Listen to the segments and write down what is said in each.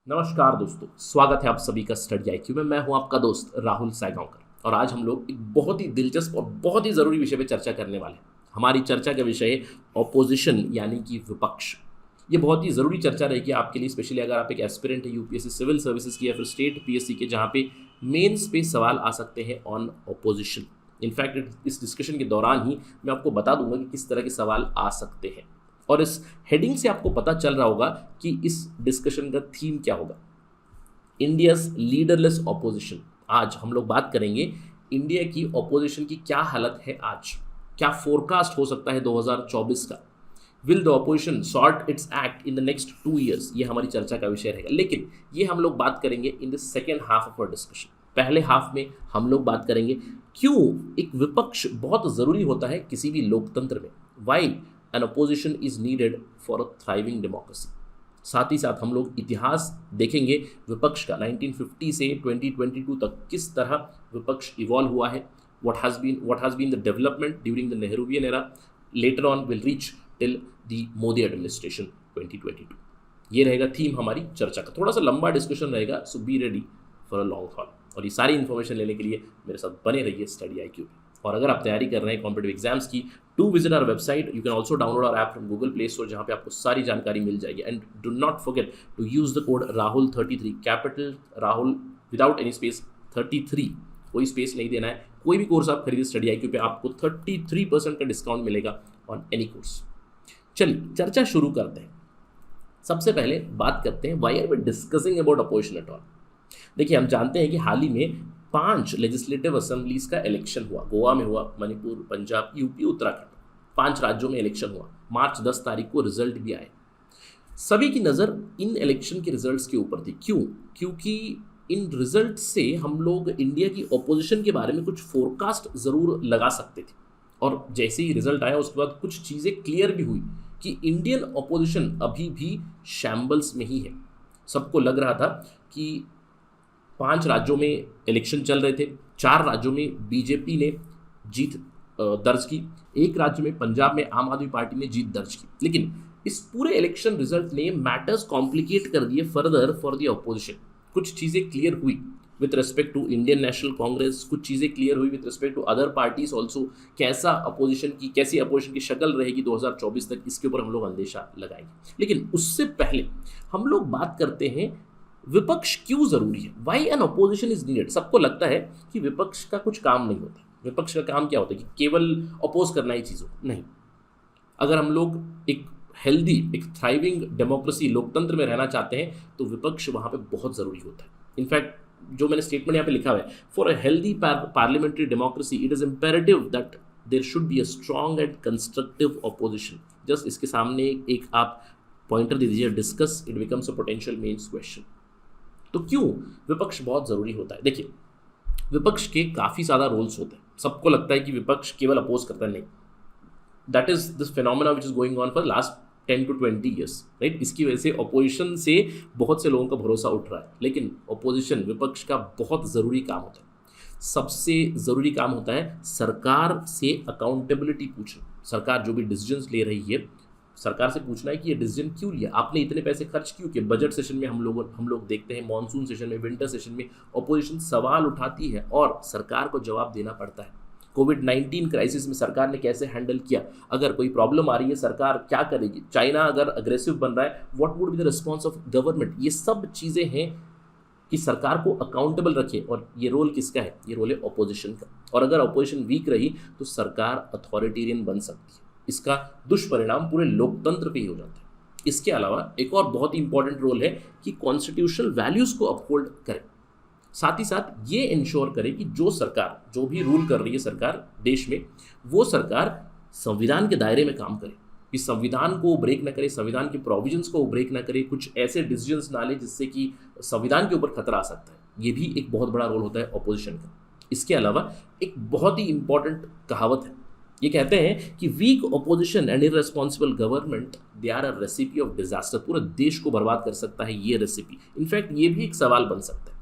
नमस्कार दोस्तों, स्वागत है आप सभी का स्टडी आईक्यू में। मैं हूं आपका दोस्त राहुल सायगांवकर और आज हम लोग एक बहुत ही दिलचस्प और बहुत ही ज़रूरी विषय पे चर्चा करने वाले हैं। हमारी चर्चा का विषय है ऑपोजिशन यानी कि विपक्ष। ये बहुत ही ज़रूरी चर्चा रहेगी आपके लिए, स्पेशली अगर आप एक एस्पिरेंट है यूपीएससी सिविल सर्विसेज की या फिर स्टेट पीएससी के, जहाँ पे मेंस पे सवाल आ सकते हैं ऑन ऑपोजिशन। इनफैक्ट इस डिस्कशन के दौरान ही मैं आपको बता दूंगा कि किस तरह के सवाल आ सकते हैं और इस हेडिंग से आपको पता चल रहा होगा कि इस डिस्कशन का थीम क्या होगा। India's leaderless opposition. आज हम लोग बात करेंगे इंडिया की ऑपोजिशन की क्या हालत है आज, क्या फोरकास्ट हो सकता है 2024 का। Will the opposition sort it's act in the next 2 years, ये हमारी चर्चा का विषय रहेगा। लेकिन ये हम लोग बात करेंगे in the second half of our discussion. पहले हाफ में हम लोग बात करेंगे क्यों एक विपक्ष बहुत ज़रूरी होता है किसी भी लोकतंत्र में। Why an opposition is needed for a thriving democracy. साथ ही साथ हम लोग इतिहास देखेंगे विपक्ष का, 1950 से 2022 तक किस तरह विपक्ष इवॉल्व हुआ है। what has been the development during the Nehruvian era. Later on will reach till the Modi administration 2022. ये रहेगा थीम हमारी चर्चा का। थोड़ा सा लंबा डिस्कशन रहेगा, so be ready for a long haul. और ये सारी इन्फॉर्मेशन लेने के लिए मेरे साथ बने रहिए स्टडी आईक्यू पे। और अगर आप तैयारी कर रहे हैं कॉम्पिटिटिव एग्जाम्स की, to visit our website. You can also download our app from Google Play Store, जहाँ पे आपको सारी जानकारी मिल जाएगी। And do not forget to use the code राहुल33, capital Rahul without any space 33, कोई स्पेस नहीं देना है। कोई भी कोर्स आप खरीदे स्टडी आईक्यू पे, आपको 33% का डिस्काउंट मिलेगा ऑन एनी कोर्स। चलिए चर्चा शुरू करते हैं। सबसे पहले बात करते हैं why are we discussing about opposition at all. देखिए, हम जानते हैं कि हाल ही में 5 लेजिस्लेटिव असेंबलीज का इलेक्शन हुआ। गोवा में हुआ, मणिपुर, पंजाब, यूपी, उत्तराखंड, 5 राज्यों में इलेक्शन हुआ। मार्च 10 तारीख को रिजल्ट भी आए। सभी की नज़र इन इलेक्शन के रिजल्ट्स के ऊपर थी। क्यों? क्योंकि इन रिजल्ट से हम लोग इंडिया की ऑपोजिशन के बारे में कुछ फोरकास्ट ज़रूर लगा सकते थे। और जैसे ही रिजल्ट आया उसके बाद कुछ चीज़ें क्लियर भी हुई कि इंडियन ऑपोजिशन अभी भी शैम्बल्स में ही है। सबको लग रहा था कि 5 राज्यों में इलेक्शन चल रहे थे, 4 राज्यों में बीजेपी ने जीत दर्ज की, 1 राज्य में पंजाब में आम आदमी पार्टी ने जीत दर्ज की। लेकिन इस पूरे इलेक्शन रिजल्ट ने मैटर्स कॉम्प्लिकेट कर दिए फर्दर फॉर द ऑपोजिशन। कुछ चीज़ें क्लियर हुई with respect to Indian national Congress, कुछ चीज़ें क्लियर हुई with respect to other parties also. कैसी अपोजिशन की शक्ल रहेगी 2024 तक, इसके ऊपर हम लोग अंदेशा लगाएंगे। लेकिन उससे पहले हम लोग बात करते हैं विपक्ष क्यों जरूरी है। Why an opposition is needed. सबको लगता है कि विपक्ष का कुछ काम नहीं होता। विपक्ष का काम क्या होता है कि केवल अपोज करना ही चीज़ों नहीं। अगर हम लोग एक हेल्दी, एक थ्राइविंग डेमोक्रेसी, लोकतंत्र में रहना चाहते हैं तो विपक्ष वहाँ पे बहुत ज़रूरी होता है। इनफैक्ट जो मैंने स्टेटमेंट यहाँ पे लिखा हुआ है, for a healthy parliamentary democracy it is imperative that there should be a strong and constructive opposition. Just इसके सामने एक आप पॉइंटर दे दीजिए, discuss, it becomes a potential mains question. तो क्यों विपक्ष बहुत ज़रूरी होता है? देखिए, विपक्ष के काफ़ी ज़्यादा रोल्स होते हैं। सबको लगता है कि विपक्ष केवल अपोज करता है, नहीं। That is this phenomena which is going on for last 10 to 20 years, right. इसकी वजह से अपोजिशन से बहुत से लोगों का भरोसा उठ रहा है। लेकिन अपोजिशन, विपक्ष का बहुत ज़रूरी काम होता है। सबसे ज़रूरी काम होता है सरकार से अकाउंटेबिलिटी पूछना। सरकार जो भी डिसीजंस ले रही है, सरकार से पूछना है कि ये डिसीजन क्यों लिया, आपने इतने पैसे खर्च क्यों किए। बजट सेशन में हम लोग देखते हैं, मॉनसून सेशन में, विंटर सेशन में ऑपोजिशन सवाल उठाती है और सरकार को जवाब देना पड़ता है। कोविड-19 क्राइसिस में सरकार ने कैसे हैंडल किया, अगर कोई प्रॉब्लम आ रही है सरकार क्या करेगी, चाइना अगर अग्रेसिव बन रहा है what would be the response of government. ये सब चीज़ें हैं कि सरकार को अकाउंटेबल रखे। और ये रोल किसका है? ये रोल है ऑपोजिशन का। और अगर ऑपोजिशन वीक रही तो सरकार अथॉरिटेरियन बन सकती है। इसका दुष्परिणाम पूरे लोकतंत्र पे ही हो जाता है। इसके अलावा एक और बहुत ही इंपॉर्टेंट रोल है कि कॉन्स्टिट्यूशनल वैल्यूज़ को अपहोल्ड करें। साथ ही साथ ये इंश्योर करे कि जो सरकार, जो भी रूल कर रही है सरकार देश में, वो सरकार संविधान के दायरे में काम करे, कि संविधान को ब्रेक ना करे, संविधान के प्रोविजंस को ब्रेक ना करे, कुछ ऐसे डिसीजंस ना ले जिससे कि संविधान के ऊपर खतरा आ सकता है। ये भी एक बहुत बड़ा रोल होता है ऑपोजिशन का। इसके अलावा एक बहुत ही इंपॉर्टेंट कहावत है, ये कहते हैं कि weak opposition and irresponsible government they are a recipe of disaster. पूरे देश को बर्बाद कर सकता है ये रेसिपी। इनफैक्ट ये भी एक सवाल बन सकता है,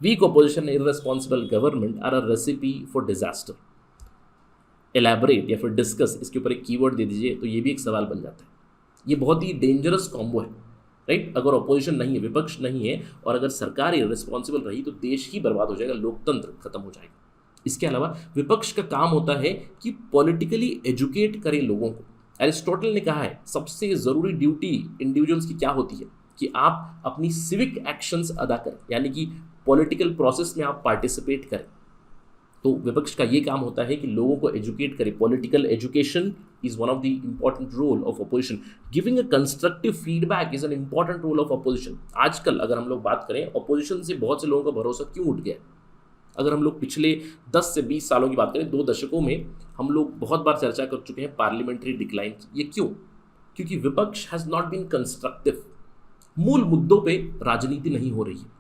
weak opposition and irresponsible government are a recipe for disaster. Elaborate या फिर डिस्कस, इसके ऊपर एक कीवर्ड दे दीजिए तो ये भी एक सवाल बन जाता है। ये बहुत ही डेंजरस कॉम्बो है। राइट। अगर ऑपोजिशन नहीं है, विपक्ष नहीं है, और अगर सरकार इररिस्पॉन्सिबल रही तो देश ही बर्बाद हो जाएगा, लोकतंत्र खत्म हो जाएगा। इसके अलावा विपक्ष का काम होता है कि पॉलिटिकली एजुकेट करे लोगों को। एरिस्टोटल ने कहा है सबसे ज़रूरी ड्यूटी इंडिविजुअल्स की क्या होती है कि आप अपनी सिविक एक्शंस अदा करें, यानी कि पॉलिटिकल प्रोसेस में आप पार्टिसिपेट करें। तो विपक्ष का ये काम होता है कि लोगों को एजुकेट करे। Political education is one of the important role of opposition. Giving a constructive feedback is an important role of opposition. आजकल अगर हम लोग बात करें, अपोजिशन से बहुत से लोगों का भरोसा क्यों उठ गया। अगर हम लोग पिछले 10 से 20 सालों की बात करें, 2 दशकों में हम लोग बहुत बार चर्चा कर चुके हैं पार्लियामेंट्री डिक्लाइन। ये क्यों? क्योंकि विपक्ष हैज़ नॉट बीन कंस्ट्रक्टिव। मूल मुद्दों पे राजनीति नहीं हो रही है।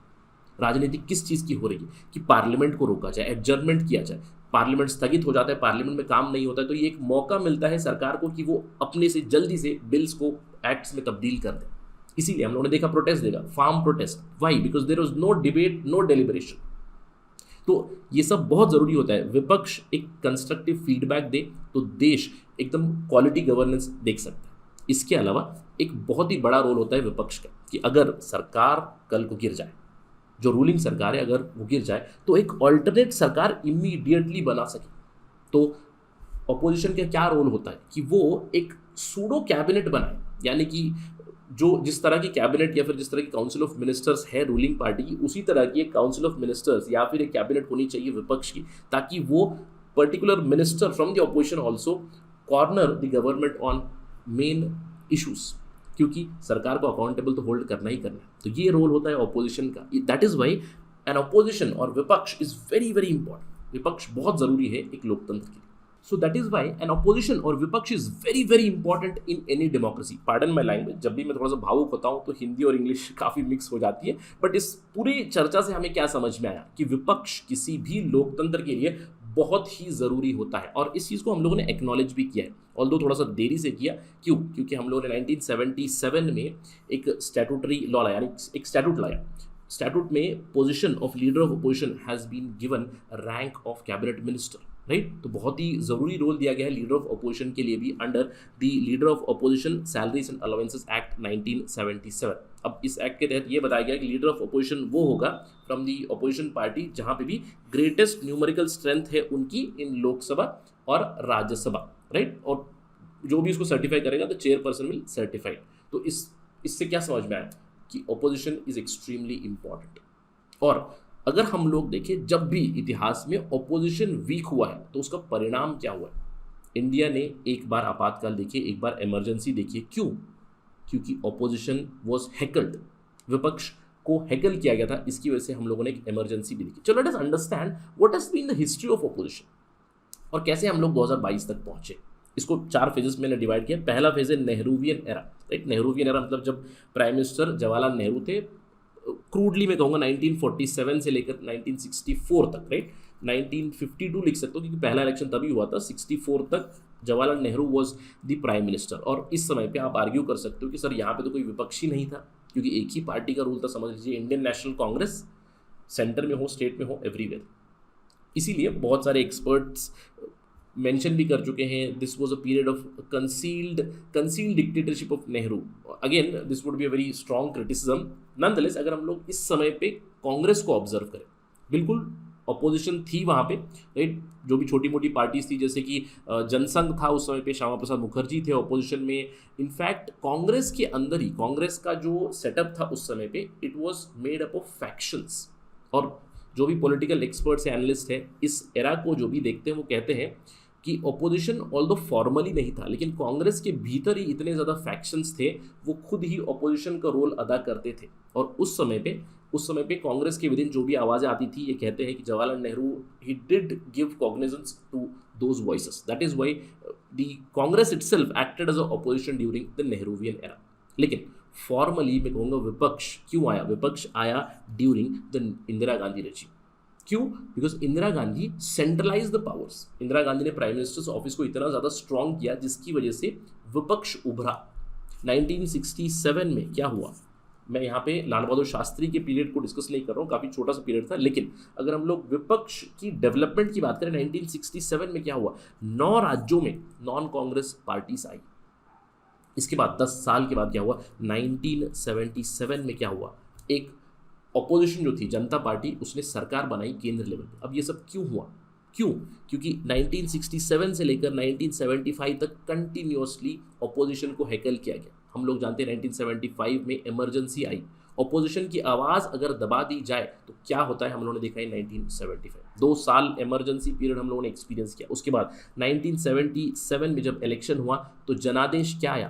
राजनीति किस चीज़ की हो रही है कि पार्लियामेंट को रोका जाए, एडजर्नमेंट किया जाए, पार्लियामेंट स्थगित हो जाता है, पार्लियामेंट में काम नहीं होता है, तो ये एक मौका मिलता है सरकार को कि वो अपने से जल्दी से बिल्स को एक्ट्स में तब्दील कर दे। इसीलिए हम लोगों ने देखा प्रोटेस्ट देगा, farm protest. Why? Because there was no debate, no deliberation. तो ये सब बहुत ज़रूरी होता है। विपक्ष एक कंस्ट्रक्टिव फीडबैक दे तो देश एकदम क्वालिटी गवर्नेंस देख सकता है। इसके अलावा एक बहुत ही बड़ा रोल होता है विपक्ष का कि अगर सरकार कल को गिर जाए, जो रूलिंग सरकार है अगर वो गिर जाए, तो एक ऑल्टरनेट सरकार इमीडिएटली बना सके। तो अपोजिशन का क्या रोल होता है कि वो एक सूडो कैबिनेट बनाए, यानी कि जो जिस तरह की कैबिनेट या फिर जिस तरह की काउंसिल ऑफ मिनिस्टर्स है रूलिंग पार्टी की, उसी तरह की एक काउंसिल ऑफ मिनिस्टर्स या फिर एक कैबिनेट होनी चाहिए विपक्ष की, ताकि वो particular minister from the opposition also corner the government on main issues, क्योंकि सरकार को अकाउंटेबल तो होल्ड करना ही करना है। तो ये रोल होता है ऑपोजिशन का। That is why an opposition और विपक्ष इज वेरी वेरी इंपॉर्टेंट। विपक्ष बहुत जरूरी है एक लोकतंत्र के लिए। So that is why an opposition और विपक्ष is very very important in any democracy. Pardon my language, जब भी मैं थोड़ा सा भावुक होता हूँ तो हिंदी और इंग्लिश काफ़ी मिक्स हो जाती है, बट इस पूरी चर्चा से हमें क्या समझ में आया कि विपक्ष किसी भी लोकतंत्र के लिए बहुत ही ज़रूरी होता है। और इस चीज़ को हम लोगों ने एक्नॉलेज भी किया है, ऑल्दो थोड़ा सा देरी से किया। क्यों? क्योंकि हम लोगों ने 1977 में एक स्टैट्यूटरी लॉ लाया, यानी एक स्टैट्यूट लाया। स्टैट्यूट में position of leader of opposition has been given rank of cabinet minister, right. तो बहुत ही ज़रूरी रोल दिया गया है लीडर ऑफ अपोजिशन के लिए भी under the leader of opposition salaries and allowances act 1977। अब इस एक्ट के तहत ये बताया गया कि लीडर ऑफ अपोजिशन वो होगा फ्रॉम द अपोजिशन पार्टी जहाँ पे भी ग्रेटेस्ट न्यूमेरिकल स्ट्रेंथ है उनकी इन लोकसभा और राज्यसभा, राइट। और जो भी इसको सर्टिफाई करेगा तो चेयरपर्सन विल सर्टिफाइड। तो इससे क्या समझ में आया कि अपोजिशन इज एक्सट्रीमली इंपॉर्टेंट। और अगर हम लोग देखें, जब भी इतिहास में ऑपोजिशन वीक हुआ है तो उसका परिणाम क्या हुआ है। इंडिया ने एक बार आपातकाल देखिए, एक बार इमरजेंसी देखिए। क्यों? क्योंकि ऑपोजिशन वाज हैकल्ड, विपक्ष को हैकल किया गया था। इसकी वजह से हम लोगों ने एक इमरजेंसी भी देखी। चलो let us understand what has been the history of opposition और कैसे हम लोग 2022 तक पहुंचे। इसको 4 फेजेस में डिवाइड किया। पहला फेज है Nehruvian era, right. Nehruvian era मतलब जब प्राइम मिनिस्टर जवाहरलाल नेहरू थे, क्रूडली मैं कहूँगा 1947 से लेकर 1964 तक, राइट। 1952 लिख सकते हो क्योंकि पहला इलेक्शन तभी हुआ था। 64 तक Jawaharlal Nehru was the prime minister. और इस समय पे आप आर्ग्यू कर सकते हो कि सर यहाँ पे तो कोई विपक्षी नहीं था, क्योंकि एक ही पार्टी का रूल था। समझ लीजिए इंडियन नेशनल कांग्रेस, सेंटर में हो, स्टेट में हो, एवरीवेयर। इसीलिए बहुत सारे एक्सपर्ट्स मेंशन भी कर चुके हैं this was a period of concealed dictatorship of Nehru. Again this would be a very strong criticism. Nonetheless अगर हम लोग इस समय पे कांग्रेस को ऑब्जर्व करें, बिल्कुल अपोजिशन थी वहाँ पे, राइट। जो भी छोटी मोटी पार्टीज थी, जैसे कि जनसंघ था उस समय पे, श्यामा प्रसाद मुखर्जी थे अपोजिशन में। इनफैक्ट कांग्रेस के अंदर ही कांग्रेस का जो सेटअप था उस समय पे, it was made up of factions. और जो भी पॉलिटिकल एक्सपर्ट्स एनालिस्ट हैं इस एरा को जो भी देखते हैं वो कहते हैं कि ऑपोजिशन ऑल्दो फॉर्मली नहीं था, लेकिन कांग्रेस के भीतर ही इतने ज़्यादा फैक्शंस थे, वो खुद ही ऑपोजिशन का रोल अदा करते थे। और उस समय पे कांग्रेस के विदिन जो भी आवाज़ें आती थी, ये कहते हैं कि Jawaharlal Nehru he did give cognizance to those voices. That is why the Congress itself acted as a opposition during the Nehruvian era. लेकिन फॉर्मली मैं कहूँगा विपक्ष क्यों आया? विपक्ष आया during the Indira Gandhi regime. क्यों? Because Indira Gandhi centralize the powers. Indira Gandhi ने प्राइम मिनिस्टर्स ऑफिस को इतना ज़्यादा स्ट्रॉन्ग किया जिसकी वजह से विपक्ष उभरा। 1967 में क्या हुआ? मैं यहाँ पे लाल बहादुर शास्त्री के पीरियड को डिस्कस नहीं कर रहा हूँ, काफ़ी छोटा सा पीरियड था। लेकिन अगर हम लोग विपक्ष की डेवलपमेंट की बात करें, 1967 में क्या हुआ? 9 राज्यों में नॉन कांग्रेस पार्टीज आई। इसके बाद 10 साल के बाद क्या हुआ, 1977 में क्या हुआ, एक ऑपोजिशन जो थी जनता पार्टी, उसने सरकार बनाई केंद्र लेवल पे। अब ये सब क्यों हुआ, क्यों? क्योंकि 1967 से लेकर 1975 तक कंटिन्यूअसली ऑपोजिशन को हैकल किया गया। हम लोग जानते हैं 1975 में इमरजेंसी आई, ऑपोजिशन की आवाज़ अगर दबा दी जाए तो क्या होता है, हम लोगों ने देखा है 1975 2 साल इमरजेंसी पीरियड हम लोगों ने एक्सपीरियंस किया। उसके बाद 1977 में जब इलेक्शन हुआ तो जनादेश क्या आया,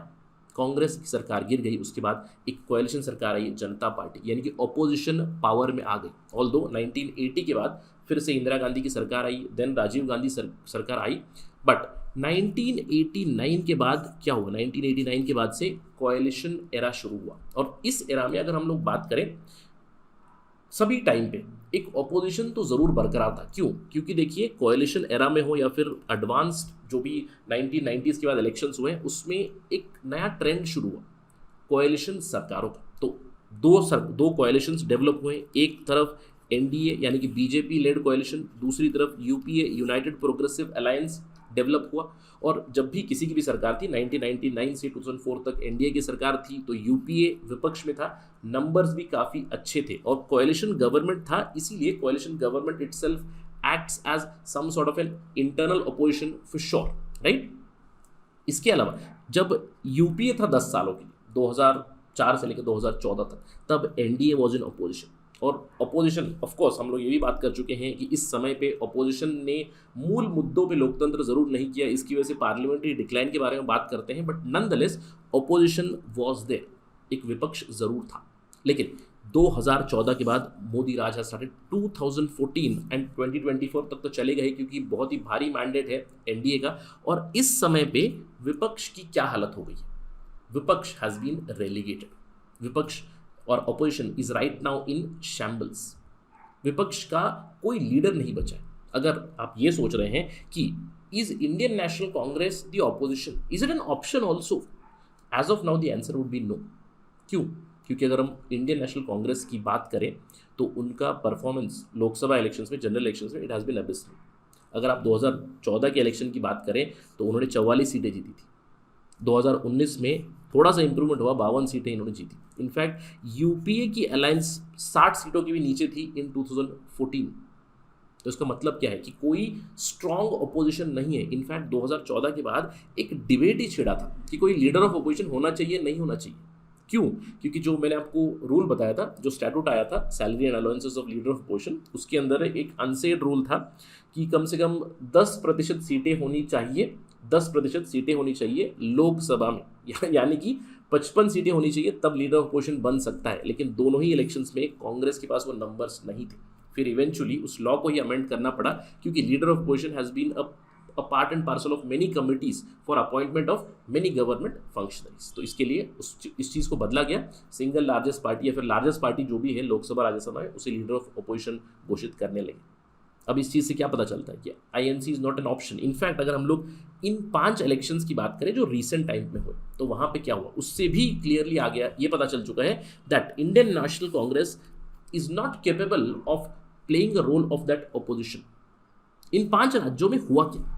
कांग्रेस की सरकार गिर गई। उसके बाद एक कोएलिशन सरकार आई जनता पार्टी, यानी कि ऑपोजिशन पावर में आ गई। ऑल्दो 1980 के बाद फिर से इंदिरा गांधी की सरकार आई, देन राजीव गांधी सरकार आई, बट 1989 के बाद क्या हुआ, 1989 के बाद से कोएलिशन एरा शुरू हुआ। और इस एरा में अगर हम लोग बात करें, सभी टाइम पे एक ऑपोजिशन तो ज़रूर बरकरार था। क्यों? क्योंकि देखिए कोएलिशन एरा में हो या फिर एडवांस्ड जो भी 1990s के बाद इलेक्शंस हुए, उसमें एक नया ट्रेंड शुरू हुआ कोएलिशन सरकारों का। तो दो कोएलिशंस डेवलप हुए, एक तरफ एनडीए यानी कि बीजेपी लेड कोएलिशन, दूसरी तरफ UPA United progressive alliance develop हुआ। और जब भी किसी की भी सरकार थी, 1999 से 2004 तक एनडीए की सरकार थी, तो यूपीए विपक्ष में था, नंबर्स भी काफ़ी अच्छे थे और कोएलिशन गवर्नमेंट था। इसीलिए coalition government itself acts as some sort of an internal opposition for sure, right. इसके अलावा जब यूपीए था 10 सालों के लिए, 2004 से लेकर 2014 तक, तब एनडीए वॉज इन अपोजिशन। और अपोजिशन ऑफ कोर्स हम लोग ये भी बात कर चुके हैं कि इस समय पे अपोजिशन ने मूल मुद्दों पे लोकतंत्र जरूर नहीं किया, इसकी वजह से पार्लियामेंट्री डिक्लाइन के बारे में बात करते हैं, but nonetheless opposition was there, एक विपक्ष जरूर था। लेकिन 2014 के बाद मोदी राज हैज स्टार्टेड, 2014 एंड 2024 तक तो चले गए क्योंकि बहुत ही भारी मैंडेट है एनडीए का। और इस समय पे विपक्ष की क्या हालत हो गई है, विपक्ष हैज बीन रेलीगेटेड, विपक्ष और opposition is right now in shambles. विपक्ष का कोई लीडर नहीं बचा है। अगर आप ये सोच रहे हैं कि is Indian national Congress the opposition, is it an option also, as of now the answer would be no. क्यों? क्योंकि अगर हम इंडियन नेशनल कांग्रेस की बात करें तो उनका परफॉर्मेंस लोकसभा इलेक्शंस में, जनरल इलेक्शंस में, इट हैज़ बीन अबिसमल। अगर आप 2014 के इलेक्शन की बात करें तो उन्होंने 44 सीटें जीती थी, 2019 में थोड़ा सा इंप्रूवमेंट हुआ, 52 सीटें इन्होंने जीती। इनफैक्ट यूपीए की अलायंस 60 सीटों की भी नीचे थी इन 2014। तो इसका मतलब क्या है कि कोई स्ट्रॉन्ग अपोजिशन नहीं है। इनफैक्ट 2014 के बाद एक डिबेट ही छिड़ा था कि कोई लीडर ऑफ अपोजिशन होना चाहिए, नहीं होना चाहिए। क्यों? क्योंकि जो मैंने आपको रूल बताया था, जो स्टैट्यूट आया था salary and allowances of leader of opposition, उसके अंदर एक अनसेड रूल था कि कम से कम 10% सीटें होनी चाहिए, 10% सीटें होनी चाहिए लोकसभा में, यानी कि 55 सीटें होनी चाहिए, तब लीडर ऑफ अपोजिशन बन सकता है। लेकिन दोनों ही इलेक्शंस में कांग्रेस के पास वो नंबर्स नहीं थे। फिर इवेंचुअली उस लॉ को ही अमेंड करना पड़ा क्योंकि leader of opposition has been a part and parcel of many committees for appointment of many government functionaries। तो इसके लिए इस चीज़ को बदला गया, सिंगल लार्जेस्ट पार्टी या फिर लार्जेस्ट पार्टी जो भी है लोकसभा राज्यसभा में, उसे लीडर ऑफ अपोजिशन घोषित करने लगे। अब इस चीज़ से क्या पता चलता है कि INC is not an option. In fact अगर हम लोग इन 5 इलेक्शंस की बात करें जो रिसेंट टाइम में हुए, तो वहाँ पे क्या हुआ उससे भी क्लियरली आ गया, ये पता चल चुका है that Indian national Congress is not capable of playing a role of that opposition. इन 5 राज्यों में हुआ क्या,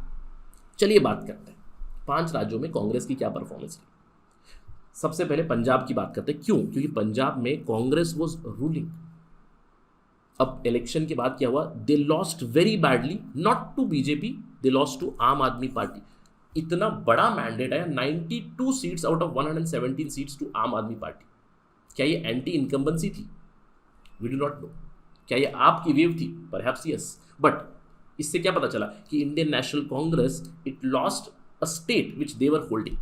चलिए बात करते हैं 5 राज्यों में कांग्रेस की क्या परफॉर्मेंस रही। सबसे पहले पंजाब की बात करते हैं। क्यों? क्योंकि पंजाब में कांग्रेस वाज रूलिंग। अब इलेक्शन के बाद क्या हुआ, they lost very badly, not to BJP, they lost to Aam Aadmi Party. इतना बड़ा मैंडेट आया, 92 seats out of 117 seats to Aam Aadmi Party. क्या ये एंटी इनकम्बेंसी थी? We do not know. क्या ये आपकी वेव थी? परहैप्स यस, बट इससे क्या पता चला कि Indian national Congress it lost a state which they were holding.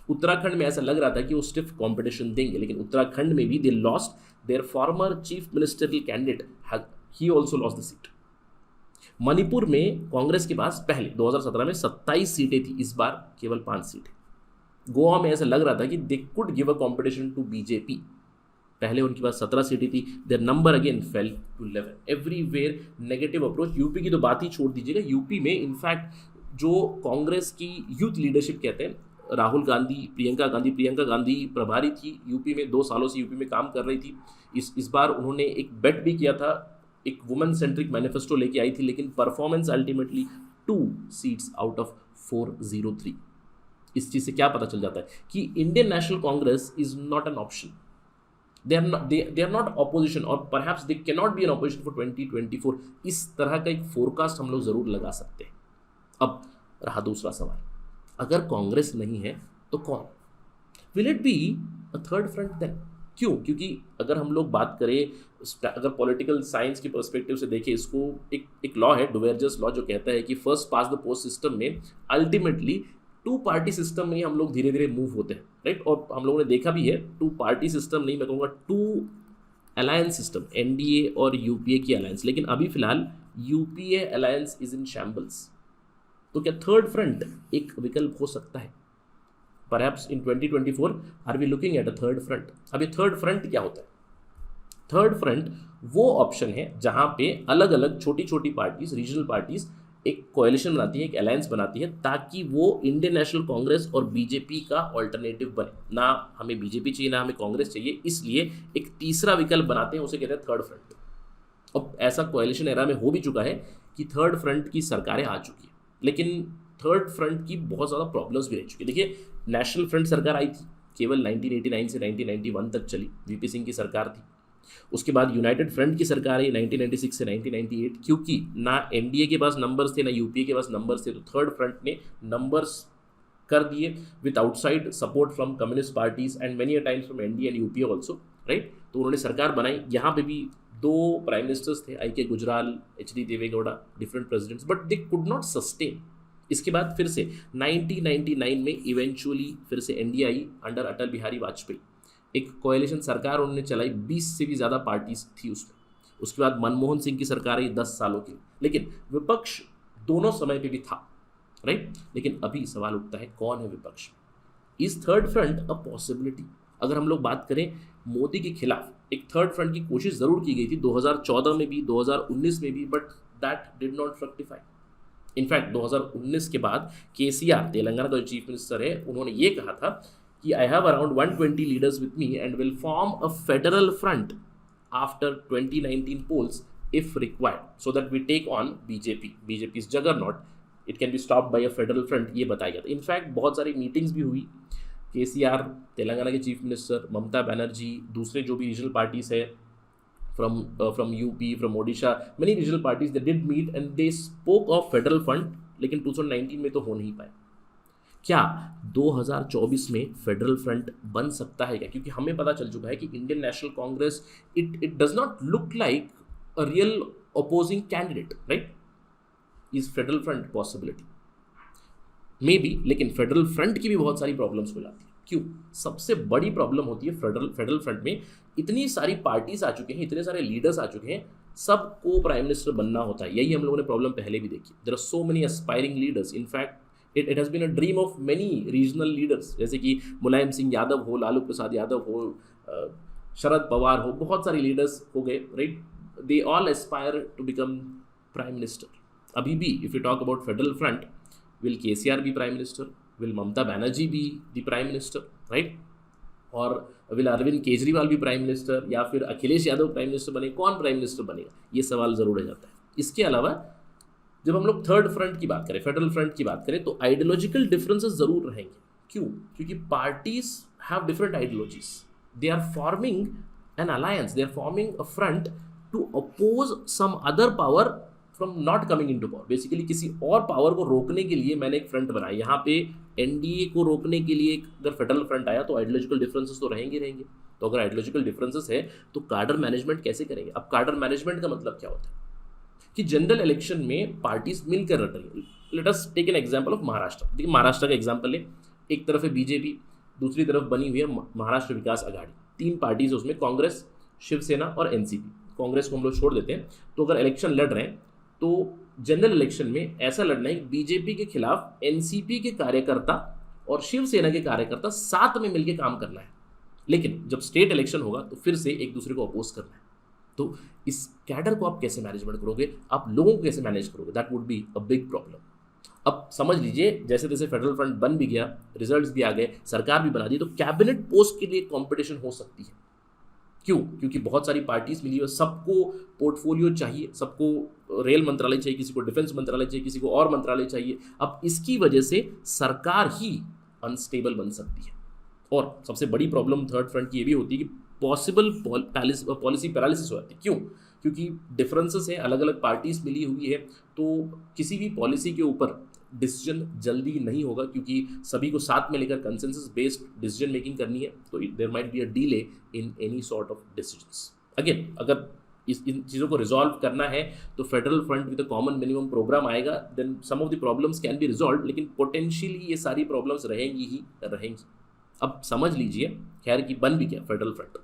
Uttarakhand में ऐसा लग रहा था कि वो स्टिफ कंपटीशन देंगे, लेकिन उत्तराखंड में भी they lost their former chief ministerial candidate, he also lost the seat. Manipur में कांग्रेस के पास पहले 2017 में 27 सीटें थी, इस बार केवल 5 सीटें। गोवा में ऐसा लग रहा था कि they could give a competition to BJP, पहले उनके पास 17 सीटें थी, their number again fell to 11। Everywhere negative approach. UP की तो बात ही छोड़ दीजिएगा, यूपी में इनफैक्ट जो कांग्रेस की यूथ लीडरशिप कहते हैं, राहुल गांधी, प्रियंका गांधी प्रभारी थी यूपी में, 2 सालों से यूपी में काम कर रही थी। इस बार उन्होंने एक बेट भी किया था, एक वुमेन सेंट्रिक मैनिफेस्टो लेके आई थी, लेकिन performance ultimately 2 seats out of 403। इस चीज़ से क्या पता चल जाता है कि Indian national Congress is not an option, they are not opposition or perhaps they cannot be an opposition for 2024। इस तरह का एक फोरकास्ट हम लोग जरूर लगा सकते हैं। अब रहा दूसरा सवाल, अगर कांग्रेस नहीं है तो कौन? Will it be a third front then? क्यों? क्योंकि अगर हम लोग बात करें, अगर पॉलिटिकल साइंस के पर्सपेक्टिव से देखें इसको, एक लॉ है डुवेर्जस लॉ जो कहता है कि first pass the post system में अल्टीमेटली टू पार्टी सिस्टम में ही हम लोग धीरे धीरे मूव होते हैं, राइट। और हम लोगों ने देखा भी है, टू पार्टी सिस्टम नहीं, मैं कहूँगा टू अलायंस सिस्टम, एनडीए और यूपीए की अलायंस। लेकिन अभी फिलहाल UPA alliance is in shambles, तो क्या थर्ड फ्रंट एक विकल्प हो सकता है? Perhaps in 2024 are we looking at a third front. अब ये थर्ड फ्रंट क्या होता है? थर्ड फ्रंट वो ऑप्शन है जहां पे अलग अलग छोटी छोटी पार्टीज, रीजनल पार्टीज एक कोएलिशन बनाती है, एक अलायंस बनाती है, ताकि वो इंडियन नेशनल कांग्रेस और बीजेपी का ऑल्टरनेटिव बने। ना हमें बीजेपी चाहिए ना हमें कांग्रेस चाहिए, इसलिए एक तीसरा विकल्प बनाते हैं, उसे कहते हैं थर्ड फ्रंट। अब ऐसा कोएलिशन एरा में हो भी चुका है कि थर्ड फ्रंट की सरकारें आ चुकी है, लेकिन थर्ड फ्रंट की बहुत ज़्यादा प्रॉब्लम्स भी रह चुकी है। देखिए, नेशनल फ्रंट सरकार आई थी, केवल 1989 से 1991 तक चली, वीपी सिंह की सरकार थी। उसके बाद यूनाइटेड फ्रंट की सरकार आई 1996 से 1998, क्योंकि ना एनडीए के पास नंबर्स थे ना यूपीए के पास नंबर्स थे, तो थर्ड फ्रंट ने नंबर्स कर दिए with outside support from communist parties and many a times from NDA and UPA also, right. तो उन्होंने सरकार बनाई, यहाँ पे भी दो प्राइम मिनिस्टर्स थे, I K Gujral, H D Deve Gowda, different presidents, but they could not sustain. इसके बाद फिर से 1999 में इवेंचुअली फिर से एनडीए आई अंडर अटल बिहारी वाजपेयी, एक कोएलिशन सरकार उन्होंने चलाई, 20 से भी ज़्यादा पार्टीज थी उसमें। उसके बाद मनमोहन सिंह की सरकार आई 10 सालों की, लेकिन विपक्ष दोनों समय पे भी था, राइट। लेकिन अभी सवाल उठता है, कौन है विपक्ष? Is third front a possibility? अगर हम लोग बात करें, मोदी के खिलाफ एक थर्ड फ्रंट की कोशिश ज़रूर की गई थी 2014 में भी, 2019 में भी, but that did not fructify. In fact 2019 के बाद केसीआर, तेलंगाना का जो चीफ मिनिस्टर है, उन्होंने ये कहा था कि I have around 120 leaders with me and will form a federal front after 2019 polls if required, so that we take on BJP, BJP's juggernaut, it can be stopped by a federal front, ये बताया गया था। In fact बहुत सारी meetings भी हुई, केसीआर, तेलंगाना के chief minister, Mamata Banerjee, दूसरे जो भी रीजनल पार्टीज है, from UP, from Odisha, many regional parties, they did meet and they spoke of federal fund, लेकिन 2019 में तो हो नहीं पाए। क्या 2024 में फेडरल फ्रंट बन सकता है क्या? क्योंकि हमें पता चल चुका है कि Indian national Congress it does not look like a real opposing candidate, right. Is federal front possibility? May be, लेकिन फेडरल फ्रंट की भी बहुत सारी प्रॉब्लम्स हो जाती है। क्यों? सबसे बड़ी प्रॉब्लम होती है फेडरल फ्रंट में, इतनी सारी पार्टीज आ चुके हैं, इतने सारे लीडर्स आ चुके हैं, सबको प्राइम मिनिस्टर बनना होता है। यही हम लोगों ने प्रॉब्लम पहले भी देखी। There are so many aspiring leaders, in fact it has been a dream of many regional leaders, जैसे कि मुलायम सिंह यादव हो, लालू प्रसाद यादव हो, शरद पवार हो, बहुत सारे लीडर्स हो गए, right. They all aspire to become prime minister. अभी भी if you talk about federal front, will KCR be prime minister? Will Mamata Banerjee be the prime minister, right? और विल अरविंद केजरीवाल भी प्राइम मिनिस्टर, या फिर अखिलेश यादव प्राइम मिनिस्टर बने? कौन प्राइम मिनिस्टर बनेगा? ये सवाल जरूर रह जाता है। इसके अलावा जब हम लोग थर्ड फ्रंट की बात करें, फेडरल फ्रंट की बात करें, तो आइडियोलॉजिकल डिफरेंसेस जरूर रहेंगे। क्यों? क्योंकि parties have different ideologies, they are forming an alliance, they are forming a front to oppose some other power from not coming in to power. Basically किसी और पावर को रोकने के लिए मैंने एक फ्रंट बनाया। यहाँ पे एनडीए को रोकने के लिए अगर फेडरल फ्रंट आया तो आइडियोलॉजिकल डिफरेंसेस तो रहेंगे। तो अगर आइडियोलॉजिकल डिफरेंसेस है तो कार्डर मैनेजमेंट कैसे करेंगे? अब कार्डर मैनेजमेंट का मतलब क्या होता है कि जनरल इलेक्शन में पार्टीज मिलकर लड़ रही है। Let us take an example of Maharashtra. देखिए, महाराष्ट्र का एग्जांपल ले, एक तरफ है बीजेपी, दूसरी तरफ बनी हुई है महाराष्ट्र विकास आघाड़ी। 3 पार्टीज है उसमें, कांग्रेस, शिवसेना और एनसीपी। कांग्रेस को हम लोग छोड़ देते हैं। तो अगर इलेक्शन लड़ रहे हैं तो जनरल इलेक्शन में ऐसा लड़ना है कि बीजेपी के खिलाफ एनसीपी के कार्यकर्ता और शिवसेना के कार्यकर्ता साथ में मिलकर काम करना है। लेकिन जब स्टेट इलेक्शन होगा तो फिर से एक दूसरे को अपोज करना है। तो इस कैडर को आप कैसे मैनेजमेंट करोगे? आप लोगों को कैसे मैनेज करोगे? That would be a big problem. अब समझ लीजिए, जैसे जैसे फेडरल फ्रंट बन भी गया, रिजल्ट्स भी आ गए, सरकार भी बना दी, तो कैबिनेट पोस्ट के लिए कंपटीशन हो सकती है। क्यों? क्योंकि बहुत सारी पार्टीज मिली हुई, सबको पोर्टफोलियो चाहिए, सबको रेल मंत्रालय चाहिए, किसी को डिफेंस मंत्रालय चाहिए, किसी को और मंत्रालय चाहिए। अब इसकी वजह से सरकार ही अनस्टेबल बन सकती है। और सबसे बड़ी प्रॉब्लम थर्ड फ्रंट की ये भी होती है कि पॉसिबल पॉलिसी पैरालिसिस हो जाती है। क्यों? क्योंकि डिफरेंसेस हैं, अलग अलग पार्टीज मिली हुई है, तो किसी भी पॉलिसी के ऊपर डिसीजन जल्दी नहीं होगा, क्योंकि सभी को साथ में लेकर कंसेंसस बेस्ड डिसीजन मेकिंग करनी है, तो there might be a delay in any sort of decisions. Again, अगर इन चीज़ों को रिजॉल्व करना है तो federal front with a common minimum programme आएगा, then some of the problems can be resolve, लेकिन पोटेंशियली ये सारी प्रॉब्लम्स रहेंगी ही रहेंगी। अब समझ लीजिए, खैर कि बन भी क्या फेडरल फ्रंट,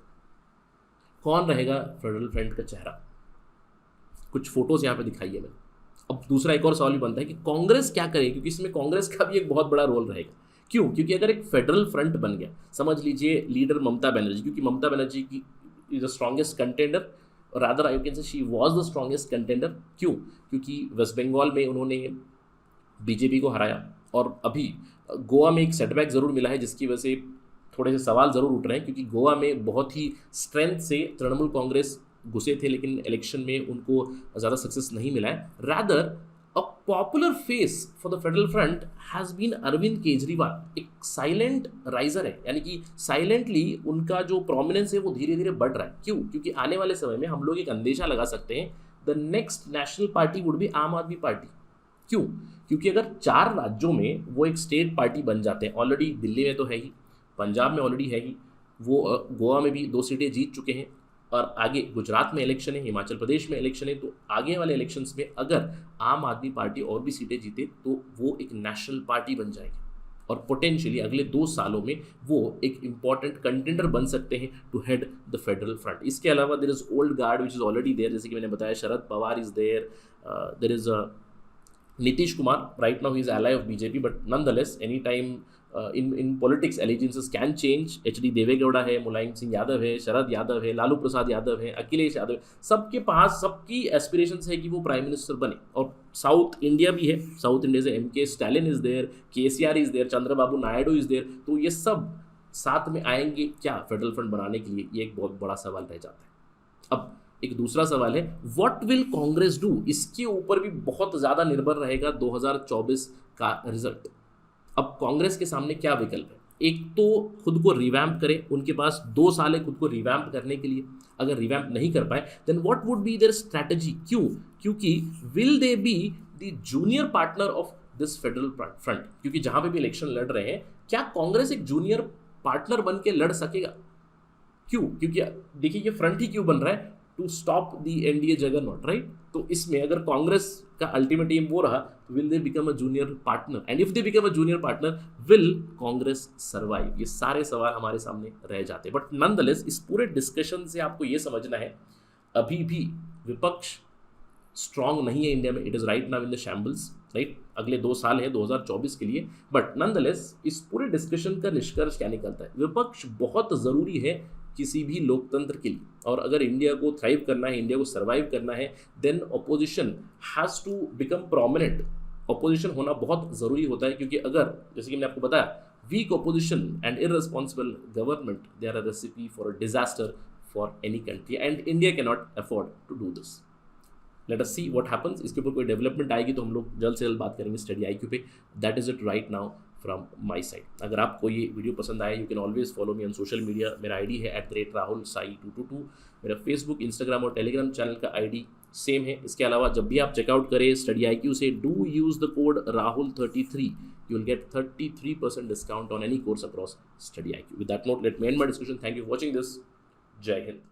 कौन रहेगा फेडरल फ्रंट का चेहरा, कुछ फोटोज यहाँ पे दिखाइए मैंने। अब दूसरा एक और सवाल भी बनता है कि कांग्रेस क्या करेगी, क्योंकि इसमें कांग्रेस का भी एक बहुत बड़ा रोल रहेगा। क्यों? क्योंकि अगर एक फेडरल फ्रंट बन गया, समझ लीजिए लीडर ममता बनर्जी, क्योंकि ममता बनर्जी की is the strongest contender, rather I can say she was the strongest contender. क्यों? क्योंकि वेस्ट बंगाल में उन्होंने बीजेपी को हराया, और अभी गोवा में एक सेटबैक ज़रूर मिला है, जिसकी वजह से थोड़े से सवाल ज़रूर उठ रहे हैं, क्योंकि गोवा में बहुत ही स्ट्रेंथ से तृणमूल कांग्रेस घुसे थे, लेकिन इलेक्शन में उनको ज़्यादा सक्सेस नहीं मिला है। Rather a popular face for the federal front has been Arvind Kejriwal, एक साइलेंट राइजर है, यानी कि साइलेंटली उनका जो प्रोमिनेंस है वो धीरे धीरे बढ़ रहा है। क्यों? क्योंकि आने वाले समय में हम लोग एक अंदेशा लगा सकते हैं, the next national party would be आम आदमी पार्टी। क्यों? क्योंकि अगर 4 राज्यों में वो एक स्टेट पार्टी बन जाते हैं, ऑलरेडी दिल्ली में तो है ही, पंजाब में ऑलरेडी है ही, वो गोवा में भी 2 सीटें जीत चुके हैं, और आगे गुजरात में इलेक्शन है, हिमाचल प्रदेश में इलेक्शन है, तो आगे वाले इलेक्शंस में अगर आम आदमी पार्टी और भी सीटें जीते तो वो एक नेशनल पार्टी बन जाएगी, और पोटेंशियली अगले 2 सालों में वो एक इंपॉर्टेंट कंटेंडर बन सकते हैं to head the federal front. इसके अलावा there is old guard which is already there, जैसे कि मैंने बताया Sharad Pawar is there, there is Nitish Kumar, right now he is ally of BJP, but nonetheless, anytime in politics, allegiances can change. HD Deve Gowda है, मुलायम सिंह यादव है, शरद यादव है, लालू प्रसाद यादव है, अखिलेश यादव है, सबके पास सबकी एस्पिरेशंस है कि वो प्राइम मिनिस्टर बने। और साउथ इंडिया भी है, साउथ इंडिया से MK Stalin is there, KCR is there, Chandrababu Naidu is there, तो ये सब साथ में आएंगे क्या फेडरल फ्रंट बनाने के लिए, ये एक बहुत बड़ा सवाल रह जाता है। अब एक दूसरा सवाल है, व्हाट विल कांग्रेस डू, इसके ऊपर भी बहुत ज़्यादा निर्भर रहेगा 2024 का रिजल्ट। अब कांग्रेस के सामने क्या विकल्प है? एक तो खुद को रिवैम्प करे, उनके पास 2 साल है खुद को रिवैम्प करने के लिए, अगर रिवैम्प नहीं कर पाए then what would be their strategy. क्यों? क्योंकि will they be the junior partner of this federal front, क्योंकि जहां पे भी इलेक्शन लड़ रहे हैं, क्या कांग्रेस एक जूनियर पार्टनर बन के लड़ सकेगा? क्यों? क्योंकि देखिए ये फ्रंट ही क्यों बन रहा है, to stop the NDA juggernaut, right? तो इसमें अगर कांग्रेस का अल्टीमेट एम वो रहा, will they become a junior partner, and if they become a junior partner will Congress survive? ये सारे सवाल हमारे सामने रह जाते हैं। बट नॉनदलेस इस पूरे डिस्कशन से आपको ये समझना है, अभी भी विपक्ष स्ट्रांग नहीं है इंडिया में, it is right now in the shambles, right? अगले 2 साल है 2024 के लिए, बट नॉनदलेस इस पूरे डिस्कशन का निष्कर्ष क्या निकलता है? विपक्ष बहुत ज़रूरी है किसी भी लोकतंत्र के लिए, और अगर इंडिया को थ्राइव करना है, इंडिया को सर्वाइव करना है, then opposition has to become prominent. Opposition होना बहुत ज़रूरी होता है, क्योंकि अगर, जैसे कि मैंने आपको बताया, weak opposition and irresponsible government, they are a recipe for a disaster for any country, and India can not afford to do this. Let us see what happens. इसके ऊपर कोई डेवलपमेंट आएगी तो हम लोग जल्द से जल्द बात करेंगे स्टडी IQ पे। That is it right now from my side. अगर आपको ये वीडियो पसंद आए, you can always follow me on social media. मेरा ID है @RahulSai222। मेरा फेसबुक, इंस्टाग्राम और टेलीग्राम चैनल का ID सेम है। इसके अलावा जब भी आप चेकआउट करें स्टडी IQ से, do use the code Rahul33, you will get 33% discount on any course across Study IQ. With that note, let me end my discussion. Thank you for watching this. Jai Hind.